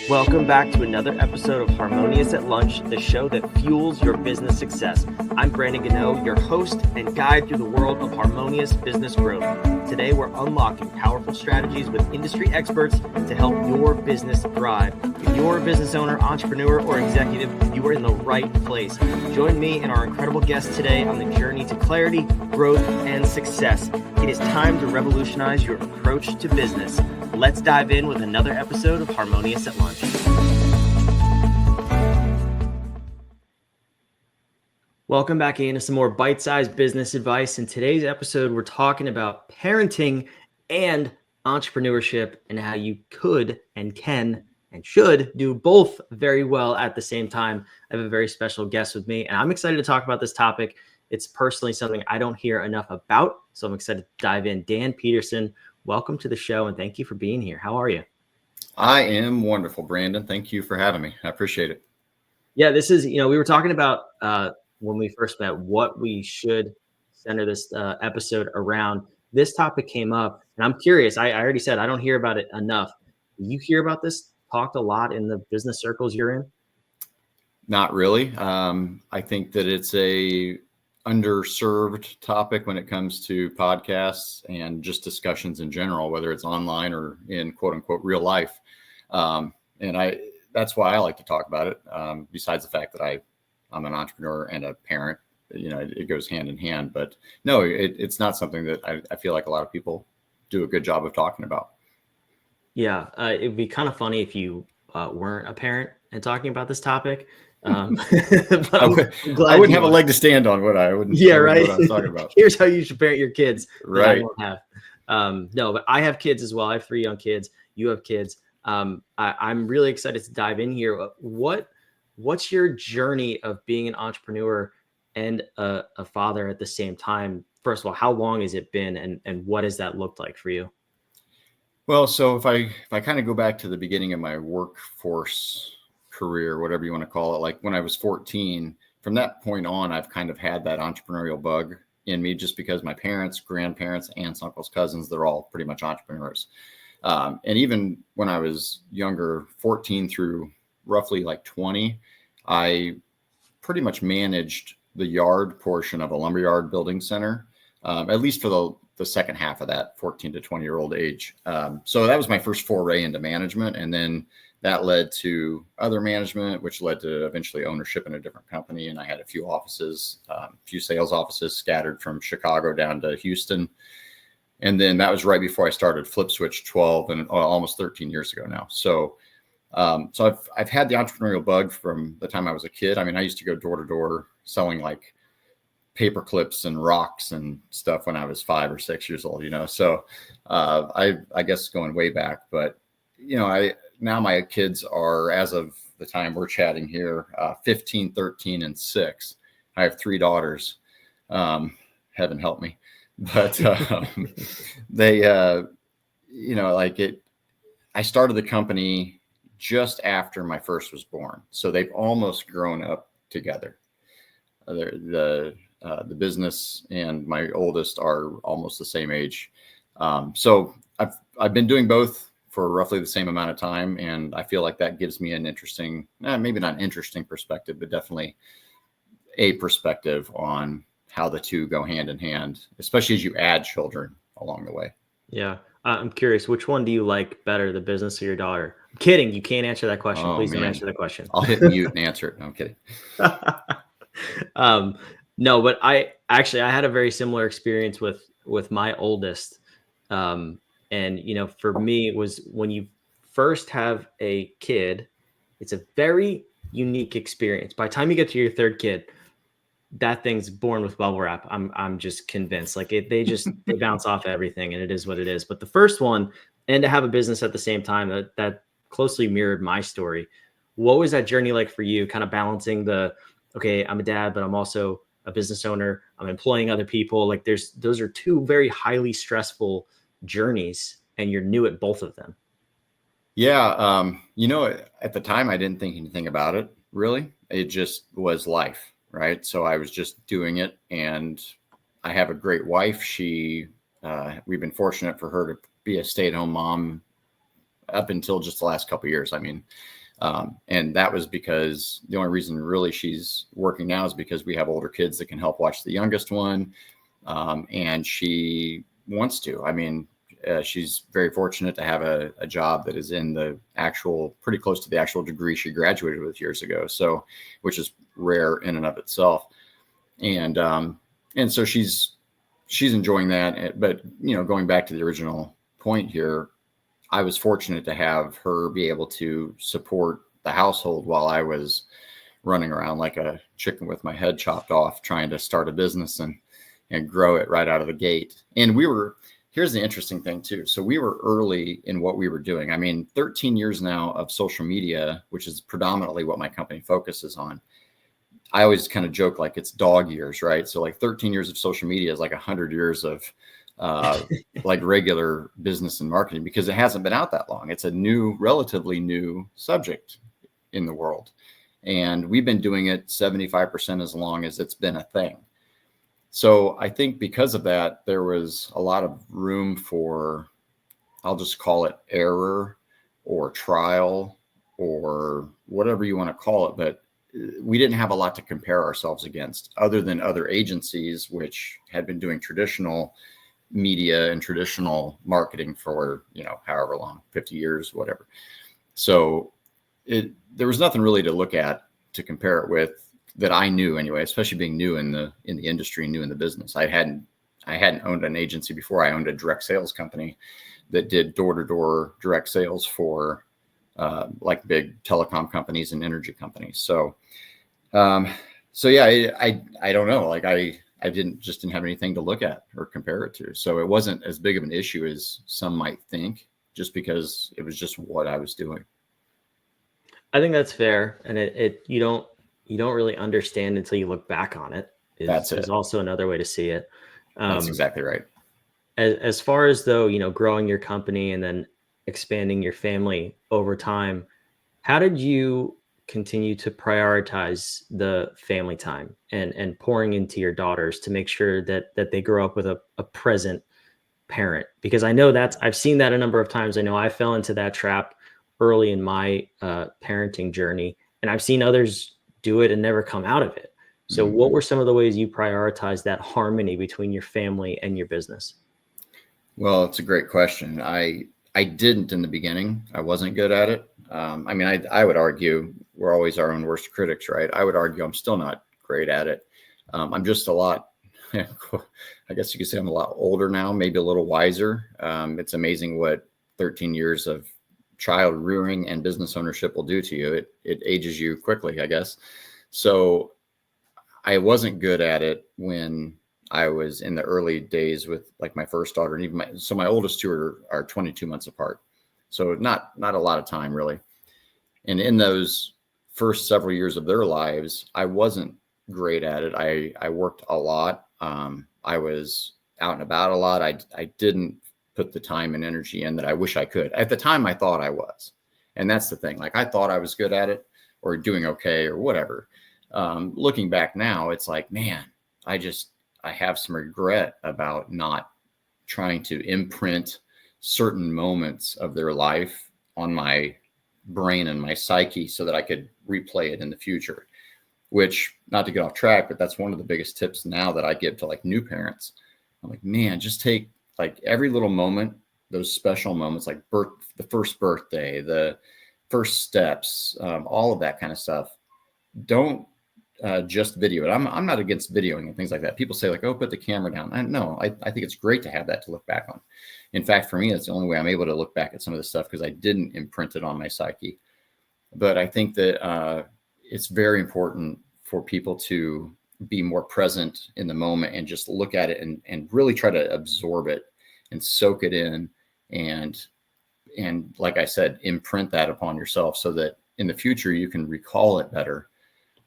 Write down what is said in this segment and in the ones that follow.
Welcome back to another episode of Harmonious at Lunch, the show that fuels your business success. I'm Brandon Gano, your host and guide through the world of harmonious business growth. Today, we're unlocking powerful strategies with industry experts to help your business thrive. If you're a business owner, entrepreneur, or executive, you are in the right place. Join me and our incredible guests today on the journey to clarity, growth, and success. It is time to revolutionize your approach to business. Let's dive in with another episode of Harmonious at Lunch. Welcome back into some more bite-sized business advice. In today's episode, we're talking about parenting and entrepreneurship and how you could and can and should do both very well at the same time. I have a very special guest with me, and I'm excited to talk about this topic. It's personally something I don't hear enough about, so I'm excited to dive in. Dan Peterson, welcome to the show, and thank you for being here. How are you? I am wonderful, Brandon. Thank you for having me. I appreciate it. Yeah, this is, we were talking about when we first met, what we should center this episode around. This topic came up, and I'm curious. I already said I don't hear about it enough. You hear about this talked a lot in the business circles you're in? Not really. I think that it's a underserved topic when it comes to podcasts and just discussions in general, whether it's online or in quote unquote real life. That's why I like to talk about it. Besides the fact that I'm an entrepreneur and a parent, it goes hand in hand, but no, it's not something that I feel like a lot of people do a good job of talking about. Yeah. It'd be kind of funny if you weren't a parent and talking about this topic. I wouldn't have a leg to stand on, would I? Right. What I'm talking about. Here's how you should parent your kids. Right. I won't have. No, but I have kids as well. I have 3 young kids. You have kids. I'm really excited to dive in here. What's your journey of being an entrepreneur and a father at the same time? First of all, how long has it been, and what has that looked like for you? Well, so if I kind of go back to the beginning of my workforce career, whatever you want to call it, like when I was 14, from that point on, I've kind of had that entrepreneurial bug in me, just because my parents, grandparents, aunts, uncles, cousins, they're all pretty much entrepreneurs. And even when I was younger, 14 through roughly like 20, I pretty much managed the yard portion of a lumberyard building center, at least for the second half of that 14 to 20-year-old age. So that was my first foray into management. And then that led to other management, which led to eventually ownership in a different company. And I had a few offices, a few sales offices scattered from Chicago down to Houston. And then that was right before I started Flip Switch 12 and almost 13 years ago now. So I've had the entrepreneurial bug from the time I was a kid. I mean, I used to go door to door selling like paper clips and rocks and stuff when I was 5 or 6 years old, So I guess going way back, but now my kids are, as of the time we're chatting here, 15, 13, and 6. I have 3 daughters. Heaven help me. But they, I started the company just after my first was born. So they've almost grown up together. The business and my oldest are almost the same age. So I've been doing both for roughly the same amount of time. And I feel like that gives me an interesting, maybe not an interesting perspective, but definitely a perspective on how the two go hand in hand, especially as you add children along the way. Yeah. I'm curious, which one do you like better, the business or your daughter? I'm kidding. You can't answer that question. Please don't answer that question. I'll hit mute and answer it. No, I'm kidding. No, but I had a very similar experience with my oldest. And, for me, it was when you first have a kid, it's a very unique experience. By the time you get to your 3rd kid, that thing's born with bubble wrap. I'm just convinced. Like they bounce off everything, and it is what it is. But the first one, and to have a business at the same time, that closely mirrored my story. What was that journey like for you? Kind of balancing okay, I'm a dad, but I'm also a business owner. I'm employing other people. Like those are 2 very highly stressful journeys, and you're new at both of them. Yeah. At the time, I didn't think anything about it, really. It just was life, right? So I was just doing it, and I have a great wife. We've been fortunate for her to be a stay-at-home mom up until just the last couple of years. I mean, and that was because the only reason really she's working now is because we have older kids that can help watch the youngest one. And she wants to. I mean, she's very fortunate to have a job that is in the actual, pretty close to the actual degree she graduated with years ago. So, which is rare in and of itself. And so she's enjoying that. But, going back to the original point here, I was fortunate to have her be able to support the household while I was running around like a chicken with my head chopped off, trying to start a business and grow it right out of the gate. And here's the interesting thing too. So we were early in what we were doing. I mean, 13 years now of social media, which is predominantly what my company focuses on. I always kind of joke like it's dog years, right? So like 13 years of social media is like 100 years of like regular business and marketing, because it hasn't been out that long. It's a relatively new subject in the world. And we've been doing it 75% as long as it's been a thing. So I think because of that, there was a lot of room for, I'll just call it error or trial or whatever you want to call it. But we didn't have a lot to compare ourselves against other than other agencies, which had been doing traditional media and traditional marketing for, however long, 50 years, whatever. So there was nothing really to look at to compare it with that I knew anyway, especially being new in the industry, new in the business. I hadn't owned an agency before. I owned a direct sales company that did door-to-door direct sales for like big telecom companies and energy companies. So yeah, I don't know. Like I didn't have anything to look at or compare it to. So it wasn't as big of an issue as some might think, just because it was just what I was doing. I think that's fair. And you don't really understand until you look back on it. Is also another way to see it. That's exactly right. As far as though, growing your company and then expanding your family over time, how did you continue to prioritize the family time and pouring into your daughters to make sure that they grow up with a present parent? Because I know I've seen that a number of times. I know I fell into that trap early in my parenting journey, and I've seen others do it and never come out of it. So what were some of the ways you prioritized that harmony between your family and your business? Well, it's a great question. I didn't in the beginning. I wasn't good at it. I mean, I would argue we're always our own worst critics, right? I would argue I'm still not great at it. I'm just a lot, I guess you could say I'm a lot older now, maybe a little wiser. It's amazing what 13 years of child rearing and business ownership will do to you. It ages you quickly, I guess. So I wasn't good at it when I was in the early days with like my first daughter, and even my oldest two are 22 months apart. So not a lot of time really. And in those first several years of their lives, I wasn't great at it. I worked a lot. I was out and about a lot. I didn't put the time and energy in that I wish I could. At the time, I thought I was. And that's the thing. Like I thought I was good at it or doing okay or whatever. Looking back now, it's like, man, I have some regret about not trying to imprint certain moments of their life on my brain and my psyche so that I could replay it in the future, which, not to get off track, but that's one of the biggest tips now that I give to like new parents. I'm like, man, just take like every little moment, those special moments, like the first birthday, the first steps, all of that kind of stuff. Don't just video it. I'm not against videoing and things like that. People say like, oh, put the camera down. I think it's great to have that to look back on. In fact, for me, that's the only way I'm able to look back at some of this stuff, because I didn't imprint it on my psyche. But I think that it's very important for people to be more present in the moment and just look at it and really try to absorb it and soak it in. And like I said, imprint that upon yourself so that in the future you can recall it better.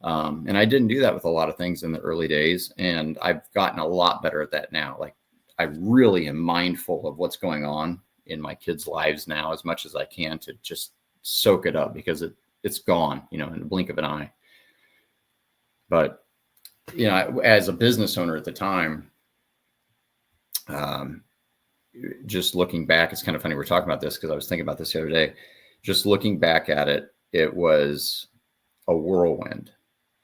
And I didn't do that with a lot of things in the early days, and I've gotten a lot better at that now. Like I really am mindful of what's going on in my kids' lives now as much as I can to just soak it up, because it's gone, in the blink of an eye. But, as a business owner at the time, just looking back, it's kind of funny we're talking about this because I was thinking about this the other day. Just looking back at it, it was a whirlwind.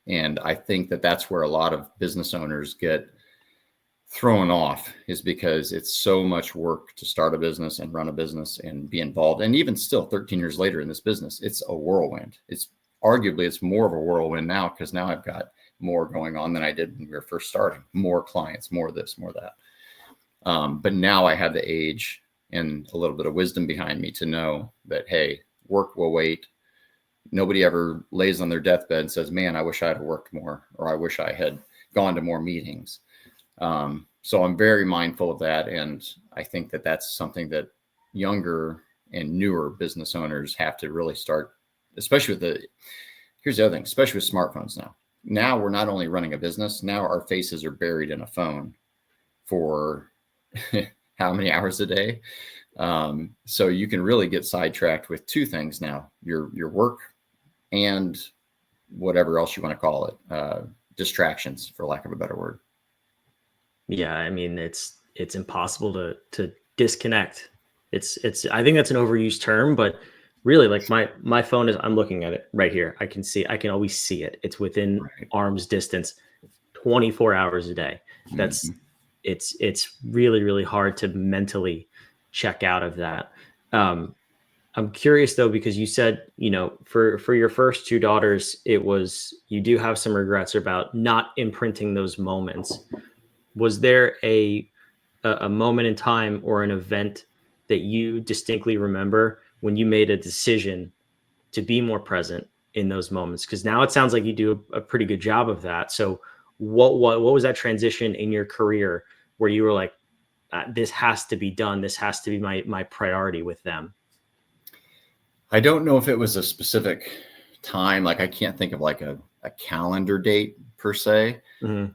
And I think that that's where a lot of business owners get thrown off, is because it's so much work to start a business and run a business and be involved. And even still 13 years later in this business, it's a whirlwind. It's arguably, it's more of a whirlwind now, because now I've got more going on than I did when we were first starting. More clients, more this, more that. But now I have the age and a little bit of wisdom behind me to know that, hey, work will wait. Nobody ever lays on their deathbed and says, man, I wish I had worked more, or I wish I had gone to more meetings. So I'm very mindful of that. And I think that that's something that younger and newer business owners have to really start, especially with here's the other thing, especially with smartphones now. Now we're not only running a business, now our faces are buried in a phone for how many hours a day. So you can really get sidetracked with two things now, your work and whatever else you want to call it, distractions, for lack of a better word. Yeah, I mean, it's impossible to disconnect. I think that's an overused term, but really, like my phone is, I'm looking at it right here. I can always see it. It's within arm's distance, 24 hours a day. That's it's really, really hard to mentally check out of that. I'm curious though, because you said, for your first two daughters, you do have some regrets about not imprinting those moments. Was there a moment in time or an event that you distinctly remember when you made a decision to be more present in those moments? Because now it sounds like you do a pretty good job of that. So what was that transition in your career where you were like, this has to be done. This has to be my priority with them? I don't know if it was a specific time. Like, I can't think of like a calendar date per se,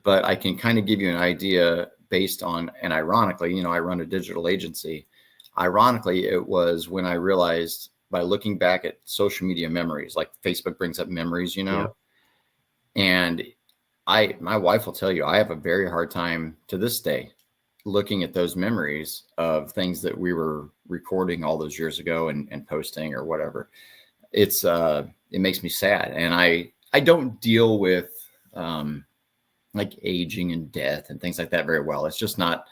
but I can kind of give you an idea based on, and ironically, I run a digital agency. Ironically, it was when I realized, by looking back at social media memories, like Facebook brings up memories, Yep. and my wife will tell you, I have a very hard time to this day looking at those memories of things that we were recording all those years ago and posting or whatever. It makes me sad. And I don't deal with like aging and death and things like that very well. It's just not,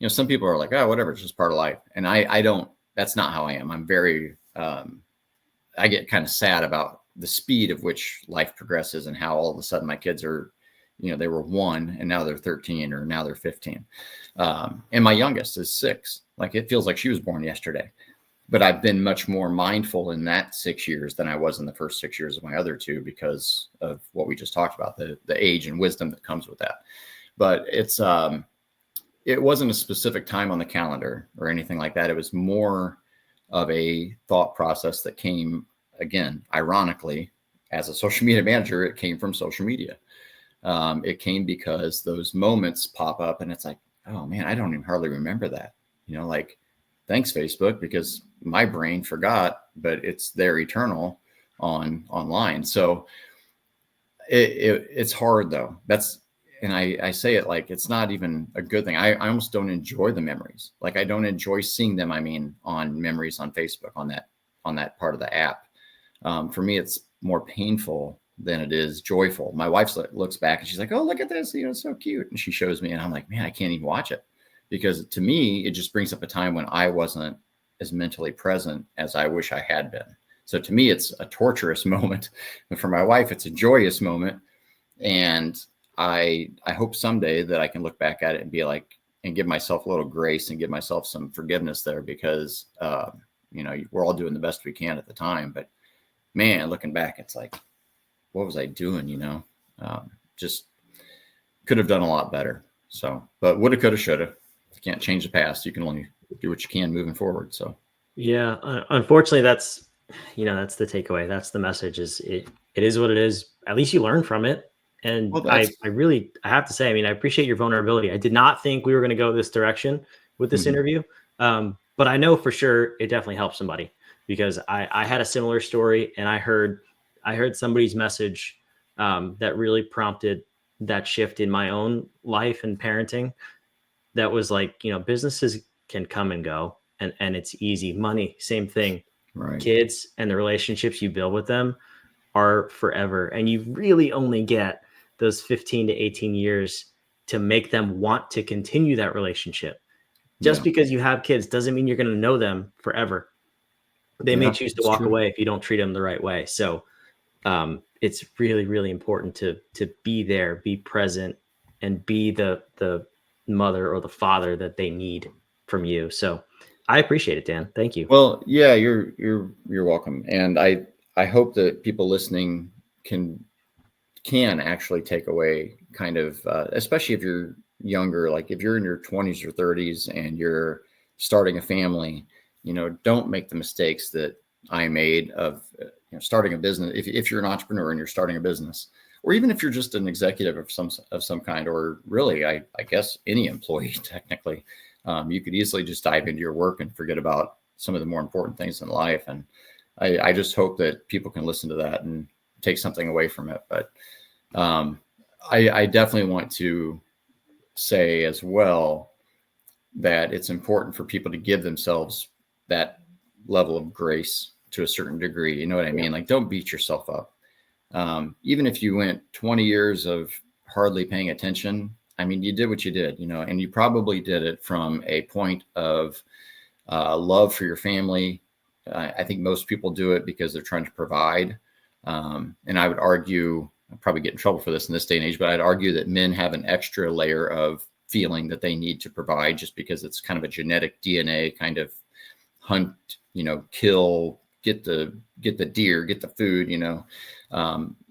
some people are like, oh, whatever, it's just part of life. And I don't, that's not how I am. I'm very, I get kind of sad about the speed of which life progresses and how all of a sudden my kids are, they were 1 and now they're 13 or now they're 15. And my youngest is 6. Like, it feels like she was born yesterday. But I've been much more mindful in that 6 years than I was in the first 6 years of my other two, because of what we just talked about, the age and wisdom that comes with that. But it wasn't a specific time on the calendar or anything like that. It was more of a thought process that came, again, ironically, as a social media manager, it came from social media. It came because those moments pop up and it's like, oh man, I don't even hardly remember that. Like, thanks Facebook, because my brain forgot, but it's there eternal online. So it's hard though. And I say it like it's not even a good thing. I almost don't enjoy the memories. Like, I don't enjoy seeing them. I mean, on memories on Facebook, on that part of the app. For me, it's more painful than it is joyful. My wife looks back and she's like, oh, look at this, it's so cute. And she shows me and I'm like, man, I can't even watch it, because to me, it just brings up a time when I wasn't as mentally present as I wish I had been. So to me, it's a torturous moment. But for my wife, it's a joyous moment. And I hope someday that I can look back at it and be like, and give myself a little grace and give myself some forgiveness there, because, we're all doing the best we can at the time. But man, looking back, it's like, what was I doing? Just could have done a lot better. So, but woulda, coulda, shoulda. You can't change the past. You can only do what you can moving forward. So, yeah, unfortunately, that's the takeaway. That's the message. It is what it is. At least you learn from it. And well, I have to say, I mean, I appreciate your vulnerability. I did not think we were going to go this direction with this interview. But I know for sure it definitely helped somebody, because I had a similar story, and I heard somebody's message that really prompted that shift in my own life and parenting. That was like, business is can come and go, and it's easy. Money, same thing. Right. Kids and the relationships you build with them are forever. And you really only get those 15 to 18 years to make them want to continue that relationship. Just because you have kids doesn't mean you're going to know them forever. They may choose to walk away if you don't treat them the right way. So it's really, really important to be there, be present, and be the mother or the father that they need from you. So I appreciate it, Dan. Thank you. Well, yeah, you're welcome. And I hope that people listening can actually take away kind of, especially if you're younger, like if you're in your 20s or 30s and you're starting a family, don't make the mistakes that I made of starting a business. If you're an entrepreneur and you're starting a business, or even if you're just an executive of some kind, or really, I guess any employee technically, you could easily just dive into your work and forget about some of the more important things in life. And I just hope that people can listen to that and take something away from it. But I definitely want to say as well that it's important for people to give themselves that level of grace to a certain degree. You know what I mean? Like, don't beat yourself up. Even if you went 20 years of hardly paying attention, I mean, you did what you did, and you probably did it from a point of love for your family. I think most people do it because they're trying to provide. And I would argue, I'll probably get in trouble for this in this day and age, but I'd argue that men have an extra layer of feeling that they need to provide, just because it's kind of a genetic DNA kind of hunt, kill, get the deer, get the food,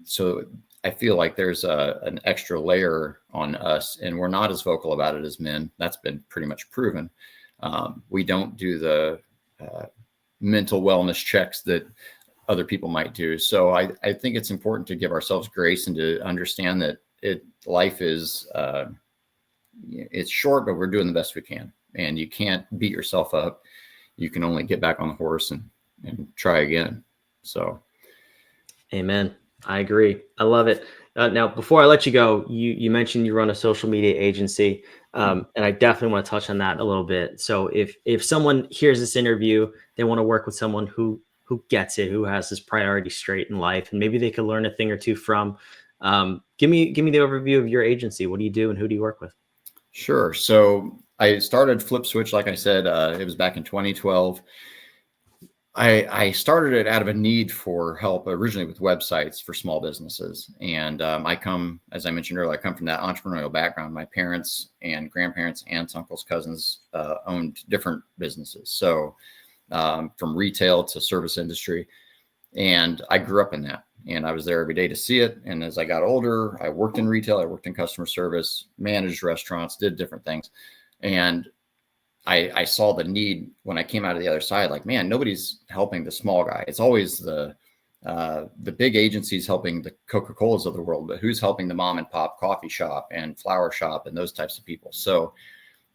so I feel like there's an extra layer on us, and we're not as vocal about it as men. That's been pretty much proven. We don't do the mental wellness checks that other people might do. So I think it's important to give ourselves grace and to understand that life is, it's short, but we're doing the best we can, and you can't beat yourself up. You can only get back on the horse and try again. So. Amen. I agree. I love it. Now, before I let you go, you mentioned you run a social media agency, and I definitely want to touch on that a little bit. So if someone hears this interview, they want to work with someone who gets it, who has his priorities straight in life, and maybe they could learn a thing or two from. Give me the overview of your agency. What do you do, and who do you work with? Sure. So I started Flip Switch, like I said, it was back in 2012. I started it out of a need for help originally with websites for small businesses. And I come, as I mentioned earlier, I come from that entrepreneurial background. My parents and grandparents, aunts, uncles, cousins owned different businesses. So from retail to service industry. And I grew up in that. And I was there every day to see it. And as I got older, I worked in retail, I worked in customer service, managed restaurants, did different things. And I saw the need when I came out of the other side, like, man, nobody's helping the small guy. It's always the big agencies helping the Coca-Colas of the world, but who's helping the mom and pop coffee shop and flower shop and those types of people. So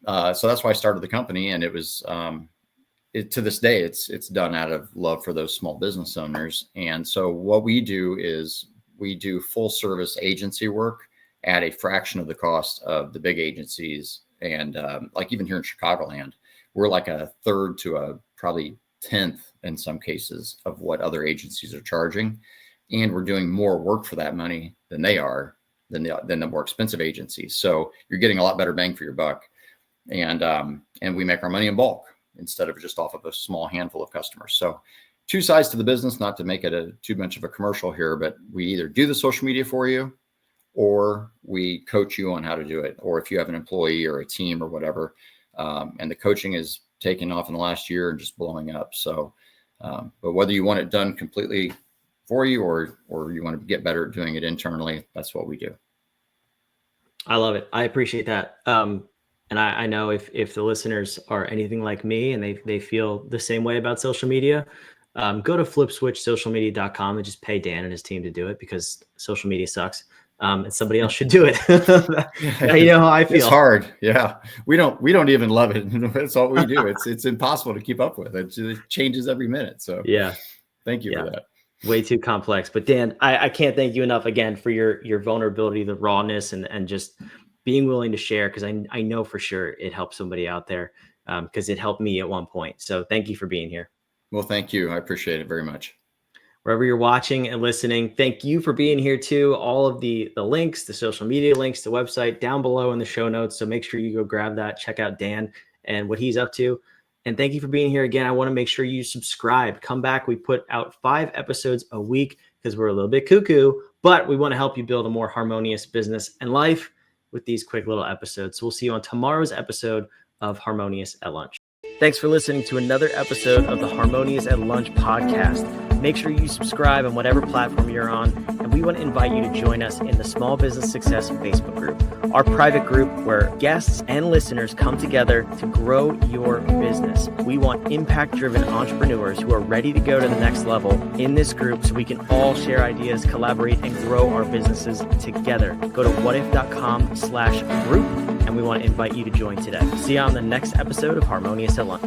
that's why I started the company. And it was, to this day, it's done out of love for those small business owners. And so what we do is we do full service agency work at a fraction of the cost of the big agencies. And like even here in Chicagoland, we're like a third to a probably 10th in some cases of what other agencies are charging. And we're doing more work for that money than they are, than the more expensive agencies. So you're getting a lot better bang for your buck. And we make our money in bulk instead of just off of a small handful of customers. So two sides to the business, not to make it too much of a commercial here, but we either do the social media for you, or we coach you on how to do it. Or if you have an employee or a team or whatever, and the coaching is taking off in the last year and just blowing up. So, but whether you want it done completely for you, or you want to get better at doing it internally, that's what we do. I love it. I appreciate that. And I know if the listeners are anything like me and they feel the same way about social media, go to flipswitchsocialmedia.com and just pay Dan and his team to do it, because social media sucks. And somebody else should do it. You know how I feel. It's hard. Yeah. We don't even love it. That's all we do. It's impossible to keep up with. It changes every minute. So yeah. Thank you for that. Way too complex. But Dan, I can't thank you enough again for your vulnerability, the rawness, and just being willing to share, because I know for sure it helps somebody out there. because it helped me at one point. So thank you for being here. Well, thank you. I appreciate it very much. Wherever you're watching and listening, thank you for being here too. All of the links, the social media links, the website down below in the show notes. So make sure you go grab that, check out Dan and what he's up to. And thank you for being here again. I want to make sure you subscribe. Come back. We put out 5 episodes a week because we're a little bit cuckoo, but we want to help you build a more harmonious business and life with these quick little episodes. So we'll see you on tomorrow's episode of Harmonious at Lunch. Thanks for listening to another episode of the Harmonious at Lunch podcast. Make sure you subscribe on whatever platform you're on, and we want to invite you to join us in the Small Business Success Facebook group, our private group where guests and listeners come together to grow your business. We want impact-driven entrepreneurs who are ready to go to the next level in this group so we can all share ideas, collaborate, and grow our businesses together. Go to whatif.com/group, and we want to invite you to join today. See you on the next episode of Harmonious at Lunch.